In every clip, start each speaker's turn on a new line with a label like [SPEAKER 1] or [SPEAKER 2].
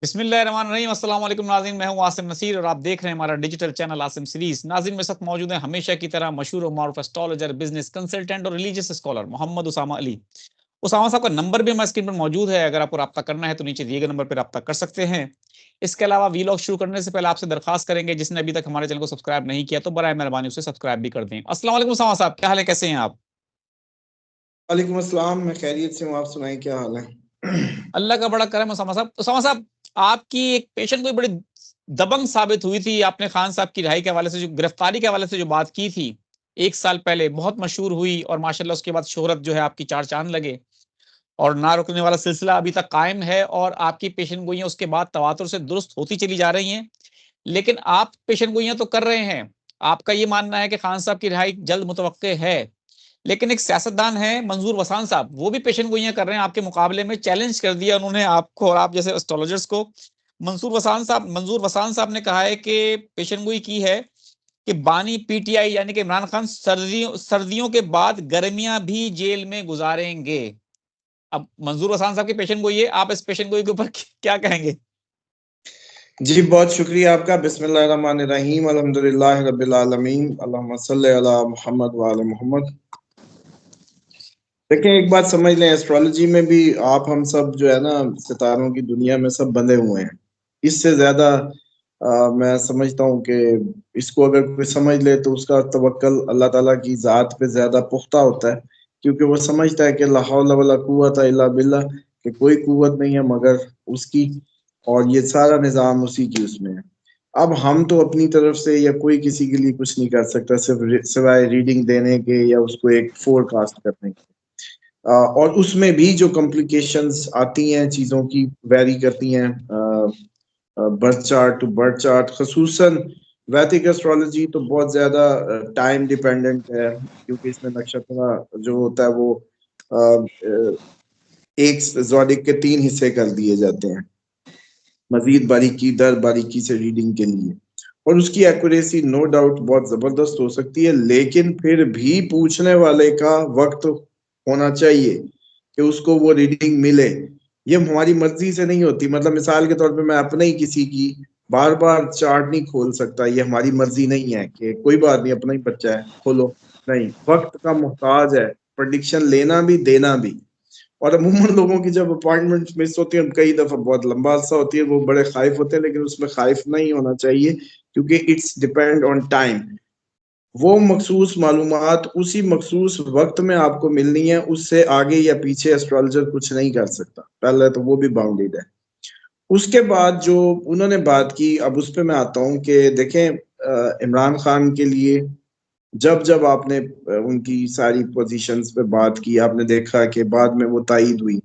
[SPEAKER 1] बिस्मिल्लाहिर्रहमानिर्रहीम। अस्सलाम वालेकुम नाज़रीन, मैं हूं आसिम नसीर और आप देख रहे हैं हमारा डिजिटल चैनल आसिम सीरीज। नाज़रीन मेरे साथ मौजूद है हमेशा की तरह मशहूर और मारूफ एस्ट्रोलॉजर, बिजनेस कंसल्टेंट और रिलीजियस स्कॉलर मोहम्मद उसामा अली। उसामा साहब का नंबर भी हमारे स्क्रीन पर मौजूद है, अगर आपको रब्ता करना है तो नीचे दिए गए नंबर पर रब्ता कर सकते हैं। इसके अलावा वीलॉग शुरू करने से पहले आपसे दरखास्त करेंगे, जिसने अभी तक हमारे चैनल को सब्सक्राइब नहीं किया तो बराए मेहरबानी उसे सब्सक्राइब भी कर दें। अस्सलाम वालेकुम उसामा साहब, क्या हाल है, कैसे हैं आप?
[SPEAKER 2] वालेकुम अस्सलाम। मैं खैरियत से हूँ। आप सुनाएं, क्या हाल है?
[SPEAKER 1] अल्लाह का बड़ा करम है। उसामा साहब, उसामा साहब, आपकी एक पेशेंट कोई बड़ी दबंग साबित हुई थी। आपने खान साहब की रिहाई के हवाले से, जो गिरफ्तारी के हवाले से जो बात की थी 1 साल पहले, बहुत मशहूर हुई और माशाल्लाह उसके बाद शोहरत जो है आपकी चार चांद लगे और ना रुकने वाला सिलसिला अभी तक कायम है और आपकी पेशेंट गोइयां उसके बाद तवातुर से दुरुस्त होती चली जा रही हैं। लेकिन आप पेशेंट गोइयां तो कर रहे हैं, आपका ये मानना है कि खान साहब की रिहाई जल्द मुतवक्के है, लेकिन एक सियासतदान है मंजूर वसान साहब, वो भी पेशन गोइयां कर रहे हैं आपके मुकाबले में। चैलेंज कर दिया उन्होंने आपको और आप जैसे एस्ट्रोलॉजर्स को। मंजूर वसान साहब ने कहा है कि पेशन गोई की है कि बानी पीटीआई यानी कि इमरान खान सर्दियों सर्दियों के बाद गर्मियां भी जेल में गुजारेंगे। अब मंजूर वसान साहब की पेशन गोई है, आप इस पेशन गोई के ऊपर क्या कहेंगे?
[SPEAKER 2] जी, बहुत शुक्रिया आपका। बिस्मिल्लाहिर्रहमानिर्रहीम, अल्हम्दुलिल्लाहि रब्बिल आलमीन, अल्लाहुम्मा सल्लि अला मुहम्मद व आले मोहम्मद। देखें, एक बात समझ लें, एस्ट्रोलॉजी में भी आप हम सब जो है ना, सितारों की दुनिया में सब बंधे हुए हैं। इससे ज्यादा मैं समझता हूँ कि इसको अगर कोई समझ ले तो उसका तवक्कल अल्लाह ताला की जात पे ज्यादा पुख्ता होता है, क्योंकि वो समझता है कि ला हौला वला कुव्वता इल्ला बिल्लाह, कि कोई कुव्वत नहीं है मगर उसकी, और ये सारा निज़ाम उसी की उसमें है। अब हम तो अपनी तरफ से या कोई किसी के लिए कुछ नहीं कर सकता, सिर्फ सिवाय रीडिंग देने के या उसको एक फोरकास्ट करने के। और उसमें भी जो कॉम्प्लिकेशंस आती हैं, चीज़ों की वेरी करती हैं birth chart to birth chart. खसूसन वैदिक एस्ट्रोलॉजी तो बहुत ज़्यादा टाइम डिपेंडेंट है, क्योंकि इसमें नक्षत्र जो होता है वो एक ज़ोडिक के 3 हिस्से कर दिए जाते हैं, मजीद बारीकी दर बारीकी से रीडिंग के लिए। और उसकी एक्यूरेसी नो डाउट बहुत ज़बरदस्त हो सकती है, लेकिन फिर भी पूछने वाले का वक्त होना चाहिए कि उसको वो रीडिंग मिले। ये हमारी मर्जी से नहीं होती। मतलब मिसाल के तौर पे मैं अपने ही किसी की बार बार चार्ट नहीं खोल सकता, ये हमारी मर्जी नहीं है कि कोई बात नहीं, अपना ही बच्चा है खोलो। नहीं, वक्त का मोहताज है, प्रडिक्शन लेना भी देना भी। और अमूमन लोगों की जब अपॉइंटमेंट मिस होती है, कई दफा बहुत लंबा अरसा होती है, वो बड़े खाइफ होते हैं, लेकिन उसमें खाइफ नहीं होना चाहिए, क्योंकि इट्स डिपेंड ऑन टाइम। वो मखसूस मालूमात उसी मखसूस वक्त में आपको मिलनी है, उससे आगे या पीछे एस्ट्रोलॉजर कुछ नहीं कर सकता। पहले तो वो भी बाउंडेड है। उसके बाद जो उन्होंने बात की, अब उस पर मैं आता हूँ कि देखें, इमरान खान के लिए जब जब आपने उनकी सारी पोजीशंस पे बात की, आपने देखा कि बाद में वो तायद हुई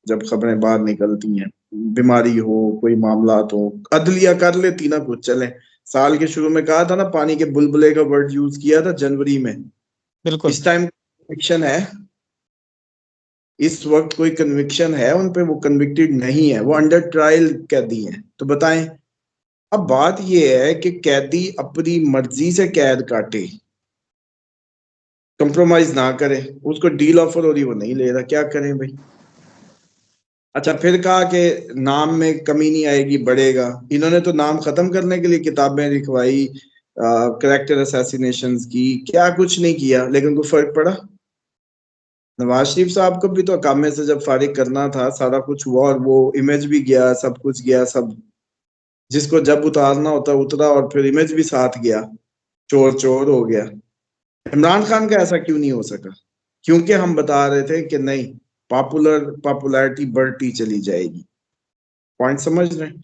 [SPEAKER 2] जब खबरें बाहर निकलती हैं, बीमारी हो, कोई मामलात हो, अदलिया कर लेती ना कुछ। चले, साल के शुरू में कहा था ना, पानी के बुलबुले का वर्ड यूज किया था जनवरी में।
[SPEAKER 1] बिल्कुल।
[SPEAKER 2] इस टाइम कन्विक्शन है, इस वक्त कोई कन्विक्शन है उन पे? वो कन्विक्टेड नहीं है, वो अंडर ट्रायल कैदी हैं। तो बताएं, अब बात यह है कि कैदी अपनी मर्जी से कैद काटे, कंप्रोमाइज ना करे, उसको डील ऑफर हो रही वो नहीं ले रहा, क्या करें भाई? अच्छा, फिर कहा कि नाम में कमी नहीं आएगी, बढ़ेगा। इन्होंने तो नाम खत्म करने के लिए किताबें लिखवाई, करेक्टर असैसिनेशंस की, क्या कुछ नहीं किया, लेकिन कोई फर्क पड़ा? नवाज शरीफ साहब को भी तो कामे से जब फारिग करना था, सारा कुछ हुआ और वो इमेज भी गया, सब कुछ गया, सब जिसको जब उतारना होता उतरा, और फिर इमेज भी साथ गया, चोर चोर हो गया। इमरान खान का ऐसा क्यों नहीं हो सका? क्योंकि हम बता रहे थे कि नहीं, पॉपुलैरिटी बढ़ती चली जाएगी। पॉइंट समझ रहे हैं?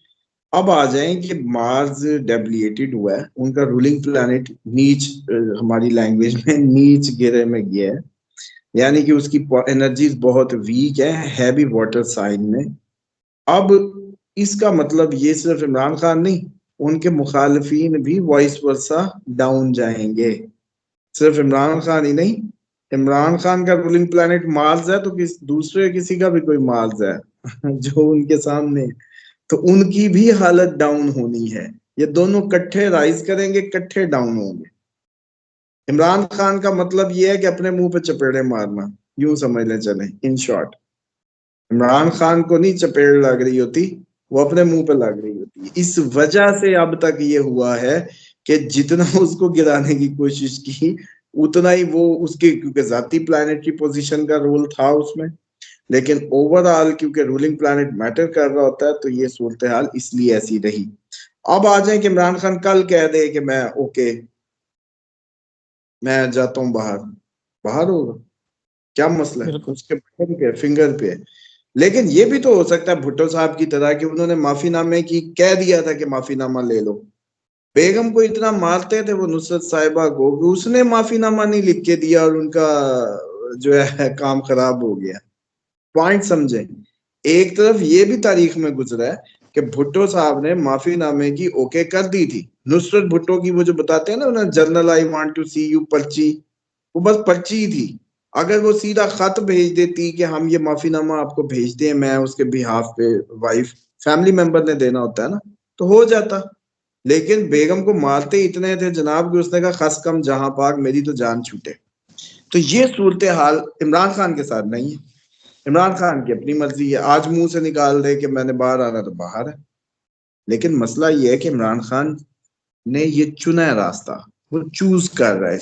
[SPEAKER 2] अब आ जाएं कि मार्स डेबिलिएटेड हुआ है, उनका रूलिंग प्लैनेट नीच, हमारी लैंग्वेज में नीच गिरे में गया है, यानी कि उसकी एनर्जीज बहुत वीक है भी वाटर साइन में। अब इसका मतलब ये सिर्फ इमरान खान नहीं, उनके मुखालिफिन भी वॉइस वर्सा डाउन जाएंगे। सिर्फ इमरान खान ही नहीं, इमरान खान का रूलिंग प्लैनेट मार्स है, तो दूसरे किसी का भी कोई मार्स है जो उनके सामने है, तो उनकी भी हालत डाउन होनी है। ये दोनों इकट्ठे राइज करेंगे, इकट्ठे डाउन होंगे। इमरान खान का मतलब ये है कि अपने मुंह पे चपेड़े मारना, यूं समझ लें। चले, इन शॉर्ट, इमरान खान को नहीं चपेड़ लग रही होती, वो अपने मुंह पे लग रही होती है। इस वजह से अब तक ये हुआ है कि जितना उसको गिराने की कोशिश की उतना ही वो उसके, क्योंकि जाती प्लैनेटरी पोजीशन का रोल था उसमें, लेकिन ओवरऑल क्योंकि रूलिंग प्लैनेट मैटर कर रहा होता है तो ये सूरत हाल इसलिए ऐसी रही। अब आ जाए कि इमरान खान कल कह दे कि मैं ओके, मैं जाता हूं बाहर, बाहर होगा, क्या मसला है,
[SPEAKER 1] बिल्कुल।
[SPEAKER 2] उसके बटन पे फिंगर पे है। लेकिन ये भी तो हो सकता है भुट्टो साहब की तरह कि उन्होंने माफीनामे की कह दिया था कि माफीनामा ले लो। बेगम को इतना मारते थे वो नुसरत साहिबा को, उसने माफीनामा नहीं लिख के दिया और उनका जो है काम खराब हो गया। पॉइंट समझे। एक तरफ ये भी तारीख में गुजरा है कि भुट्टो साहब ने माफीनामे की ओके कर दी थी। नुसरत भुट्टो की वो जो बताते हैं ना उन्हें, general I want to see you पर्ची, वो बस पर्ची ही थी। अगर वो सीधा खत भेज देती कि हम ये माफीनामा आपको भेजते हैं, मैं उसके बिहाफ पे, वाइफ फैमिली मेंबर ने देना होता है ना, तो हो जाता। लेकिन बेगम को मारते इतने थे जनाब कि उसने कहा खस कम जहां पाक मेरी तो जान छूटे। तो ये सूरत हाल इमरान खान के साथ नहीं है। इमरान खान की अपनी मर्जी है, आज मुंह से निकाल दे कि मैंने बाहर आना तो बाहर है। लेकिन मसला ये है कि इमरान खान ने ये चुना है रास्ता, वो चूज कर रहा है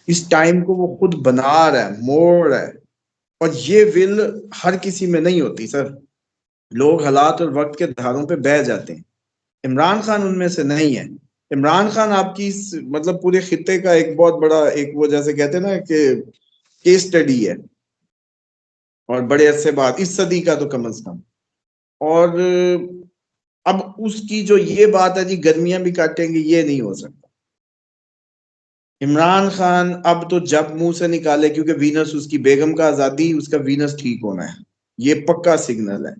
[SPEAKER 2] इस टाइम को, वो खुद बना रहा है, मोड़ रहा है। और ये विल हर किसी में नहीं होती सर। लोग हालात और वक्त के धारों पे बह जाते हैं, इमरान खान उनमें से नहीं है। इमरान खान आपकी मतलब पूरे खित्ते का एक बहुत बड़ा, एक वो जैसे कहते हैं ना कि केस स्टडी है, और बड़े अरसे बाद, इस सदी का तो कम से कम। और अब उसकी जो ये बात है जी गर्मियां भी काटेंगे, ये नहीं हो सकता। इमरान खान अब तो जब मुंह से निकाले, क्योंकि वीनस उसकी, बेगम का आजादी, उसका वीनस ठीक होना है, ये पक्का सिग्नल है।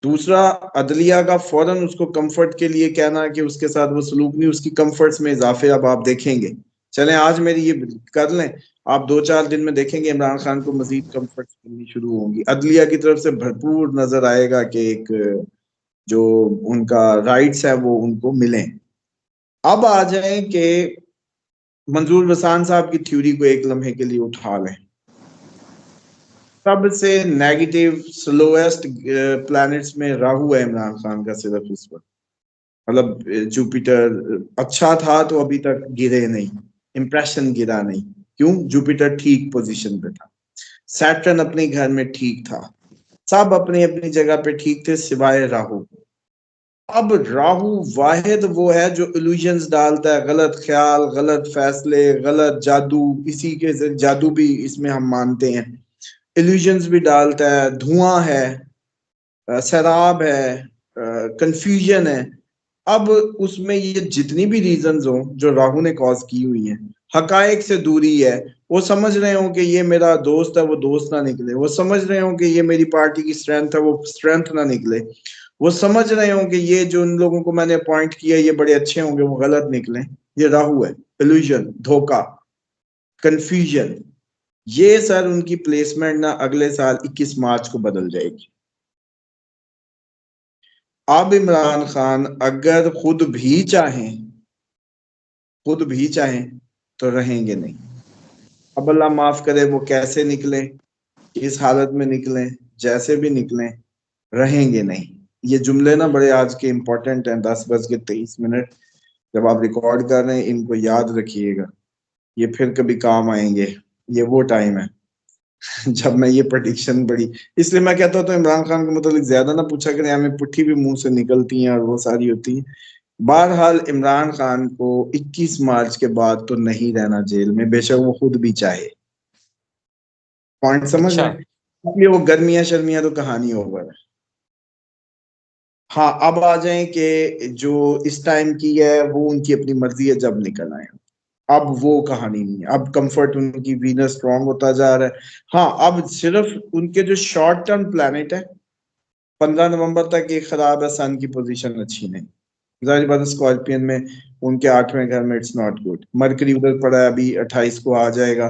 [SPEAKER 2] दूसरा, अदलिया का फौरन उसको कंफर्ट के लिए कहना कि उसके साथ वो सलूक नहीं, उसकी कंफर्ट्स में इजाफे अब आप देखेंगे। चलें आज मेरी ये कर लें, आप 2-4 दिन में देखेंगे इमरान खान को मजीद कंफर्ट्स मिलनी शुरू होंगी, अदलिया की तरफ से भरपूर नजर आएगा कि एक जो उनका राइट्स है वो उनको मिलें। अब आ जाए कि मंजूर वसान साहब की थ्योरी को एक लम्हे के लिए उठा लें। सबसे नेगेटिव स्लोएस्ट प्लैनेट्स में राहु है इमरान खान का सिर्फ इस वक्त। मतलब जुपिटर अच्छा था तो अभी तक गिरे नहीं, इंप्रेशन गिरा नहीं। क्यों? जुपिटर ठीक पोजीशन पे था, सैटर्न अपने घर में ठीक था, सब अपनी अपनी जगह पे ठीक थे सिवाय राहु। अब राहु वाहिद वो है जो इल्यूजन्स डालता है, गलत ख्याल, गलत फैसले, गलत जादू, इसी के जादू भी इसमें हम मानते हैं, इल्यूजन्स भी डालता है, धुआं है, शराब है, कंफ्यूजन है। अब उसमें ये जितनी भी रीजंस हो जो राहु ने कॉज की हुई हैं, हकायक से दूरी है, वो समझ रहे हो कि ये मेरा दोस्त है वो दोस्त ना निकले, वो समझ रहे हो कि ये मेरी पार्टी की स्ट्रेंथ है वो स्ट्रेंथ ना निकले, वो समझ रहे हो कि ये जो इन लोगों को मैंने अपॉइंट किया ये बड़े अच्छे होंगे वो गलत निकले। ये राहु है, इल्यूजन, धोखा, कंफ्यूजन। ये सर उनकी प्लेसमेंट ना अगले साल 21 मार्च को बदल जाएगी। अब इमरान खान अगर खुद भी चाहें तो रहेंगे नहीं। अब अल्लाह माफ करे वो कैसे निकले, किस हालत में निकले, जैसे भी निकले, रहेंगे नहीं। ये जुमले ना बड़े आज के इंपॉर्टेंट हैं, 10:23 जब आप रिकॉर्ड कर रहे हैं इनको याद रखिएगा, ये फिर कभी काम आएंगे। ये वो टाइम है जब मैं ये प्रेडिक्शन बड़ी, इसलिए मैं कहता हूँ तो इमरान खान के मतलब ज्यादा ना पूछा करें, हमें पुट्ठी भी मुंह से निकलती हैं और वो सारी होती है। बहरहाल इमरान खान को 21 मार्च के बाद तो नहीं रहना जेल में, बेशक वो खुद भी चाहे। पॉइंट समझ रहे
[SPEAKER 1] अच्छा।
[SPEAKER 2] हैं? इसलिए वो गर्मियां शर्मियां तो कहानी ओवर है। हाँ, अब आ जाए कि जो इस टाइम की है वो उनकी अपनी मर्जी है, जब निकल आए अब वो कहानी नहीं है। अब कंफर्ट उनकी वीनस स्ट्रांग होता जा रहा है। हाँ, अब सिर्फ उनके जो शॉर्ट टर्म प्लैनेट है 15 नवंबर तक ये खराब है, सन की पोजीशन अच्छी नहीं, जाहिर बात है स्कॉर्पियन में उनके 8वें घर में इट्स नॉट गुड। मरकरी उधर पड़ा है, अभी 28 को आ जाएगा,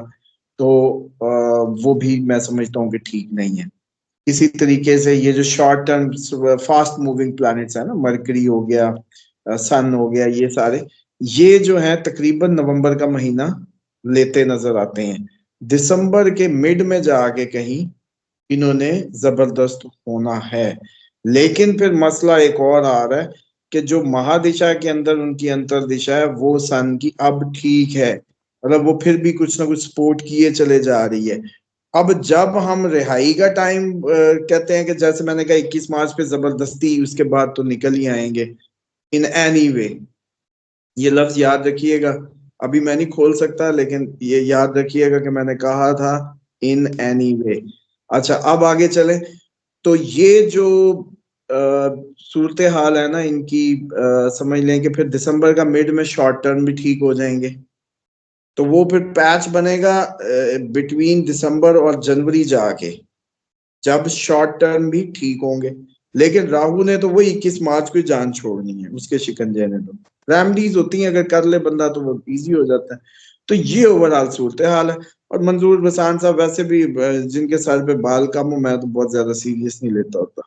[SPEAKER 2] तो वो भी मैं समझता हूँ कि ठीक नहीं है। इसी तरीके से ये जो short term fast moving planets है ना, मरकरी हो गया, सन हो गया, ये सारे ये जो है तकरीबन नवंबर का महीना लेते नजर आते हैं। दिसंबर के मिड में जाके कहीं इन्होंने जबरदस्त होना है। लेकिन फिर मसला एक और आ रहा है कि जो महादिशा के अंदर उनकी अंतर्दिशा है वो सन की अब ठीक है, मतलब वो फिर भी कुछ ना कुछ सपोर्ट किए चले जा रही है। अब जब हम रिहाई का टाइम कहते हैं कि जैसे मैंने कहा 21 मार्च पे जबरदस्ती, उसके बाद तो निकल ही आएंगे इन एनी वे, ये लफ्ज याद रखिएगा। अभी मैं नहीं खोल सकता, लेकिन ये याद रखिएगा कि मैंने कहा था इन एनी वे। अच्छा, अब आगे चले। तो ये जो सूरत हाल है ना इनकी, समझ लें कि फिर दिसंबर का मिड में शॉर्ट टर्म भी ठीक हो जाएंगे, तो वो फिर पैच बनेगा बिटवीन दिसंबर और जनवरी जाके, जब शॉर्ट टर्म भी ठीक होंगे। लेकिन राहु ने तो वही 21 मार्च को ही जान छोड़नी है, उसके शिकंजे ने तो रेमडीज होती हैं, अगर कर ले बंदा तो वो इजी हो जाता है। तो ये ओवरऑल सूरत हाल है। और मंजूर बसान साहब वैसे भी जिनके सर पे बाल कम हो, मैं तो बहुत ज्यादा सीरियस नहीं लेता होता।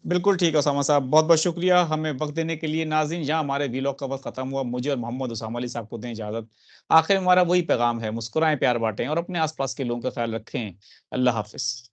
[SPEAKER 1] बिल्कुल ठीक है उसामा साहब, बहुत बहुत शुक्रिया हमें वक्त देने के लिए। नाज़रीन, यहाँ हमारे वीलॉग का वक्त खत्म हुआ। मुझे और मोहम्मद उसामा अली साहब को दें इजाजत। आखिर में हमारा वही पैगाम है, मुस्कुराएं, प्यार बांटें और अपने आसपास के लोगों का ख्याल रखें। अल्लाह हाफिज।